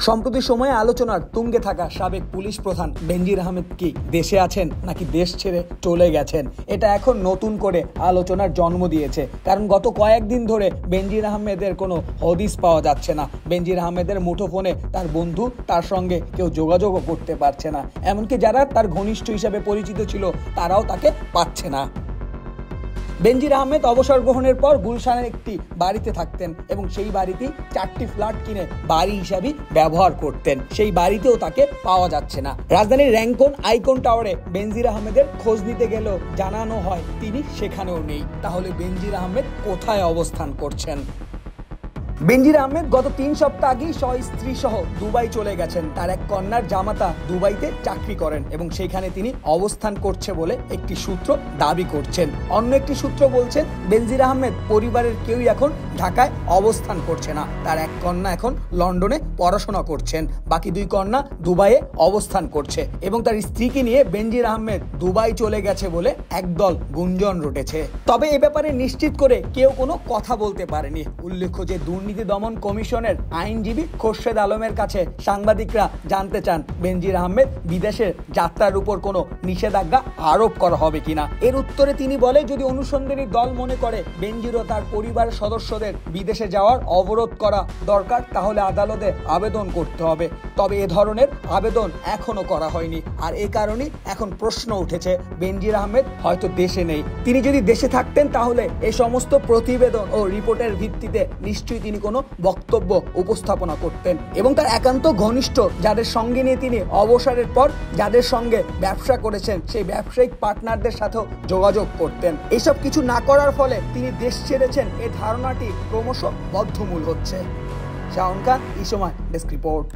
সম্প্রতি সময়ে আলোচনার তুঙ্গে থাকা সাবেক পুলিশ প্রধান বেনজির আহমেদ কি দেশে আছেন নাকি দেশ ছেড়ে চলে গেছেন, এটা এখন নতুন করে আলোচনার জন্ম দিয়েছে। কারণ গত কয়েকদিন ধরে বেনজির আহমেদের কোনো হদিস পাওয়া যাচ্ছে না। বেনজির আহমেদের মুঠোফোনে তার বন্ধু, তার সঙ্গে কেউ যোগাযোগও করতে পারছে না। এমনকি যারা তার ঘনিষ্ঠ হিসাবে পরিচিত ছিল তারাও তাকে পাচ্ছে না। বেনজির আহমেদ অবসর গ্রহণের পর গুলশানের একটি বাড়িতে থাকতেন এবং সেই বাড়িতে 4টি ফ্ল্যাট কিনে বাড়ি হিসাবে ব্যবহার করতেন। সেই বাড়িতেও তাকে পাওয়া যাচ্ছে না। রাজধানীর র্যাঙ্কন আইকন টাওয়ারে বেনজির আহমেদের খোঁজ নিতে গেলেও জানানো হয় তিনি সেখানেও নেই। তাহলে বেনজির আহমেদ কোথায় অবস্থান করছেন? বেনজির আহমেদ গত 3 সপ্তাহ আগেই স্ত্রী সহ দুবাই চলে গেছেন। তার এক কন্যার জামাতা দুবাইতে চাকরি করেন এবং সেখানে তিনি অবস্থান করছে বলে একটি সূত্র দাবি করছেন। অন্য একটি সূত্র বলছেন বেনজির আহমেদ পরিবারের কেউই এখন ঢাকায় অবস্থান করছে না। তার এক কন্যা এখন লন্ডনে পড়াশোনা করছেন, বাকি 2 কন্যা দুবাইয়ে অবস্থান করছে এবং তার স্ত্রীকে নিয়ে বেনজির আহমেদ দুবাই চলে গেছে বলে একদল গুঞ্জন রটেছে। তবে এ ব্যাপারে নিশ্চিত করে কেউ কোনো কথা বলতে পারেনি। উল্লেখ্য যে দুর্নীতি দমন কমিশনের আইনজীবী খোরশেদ আলমের কাছে সাংবাদিকরা জানতে চান বেনজির আহমেদ বিদেশের যাত্রার উপর কোনো নিষেধাজ্ঞা আরোপ করা হবে কিনা। এর উত্তরে তিনি বলে, যদি অনুসন্ধানী দল মনে করে বেনজির ও তার পরিবারের সদস্যদের বিদেশে যাওয়ার অবরোধ করা দরকার তাহলে আদালতে আবেদন করতে হবে। তবে এ ধরনের আবেদন এখনো করা হয়নি। আর এ কারণেই এখন প্রশ্ন উঠেছে বেনজির আহমেদ হয়তো দেশে নেই। তিনি যদি দেশে থাকতেন তাহলে এই সমস্ত প্রতিবেদন ও রিপোর্টের ভিত্তিতে নিশ্চয়ই তিনি কোনো বক্তব্য উপস্থাপনা করতেন এবং তার একান্ত ঘনিষ্ঠ যাদের সঙ্গে নিয়ে তিনি অবসরের পর যাদের সঙ্গে ব্যবসা করেছেন সেই ব্যবসায়িক পার্টনারদের সাথেও যোগাযোগ করতেন। এসব কিছু না করার ফলে তিনি দেশ ছেড়েছেন এই ধারণাটি ক্রমশ বদ্ধমূল হচ্ছে। শাওন খান, এই সময় ডেস্ক রিপোর্ট।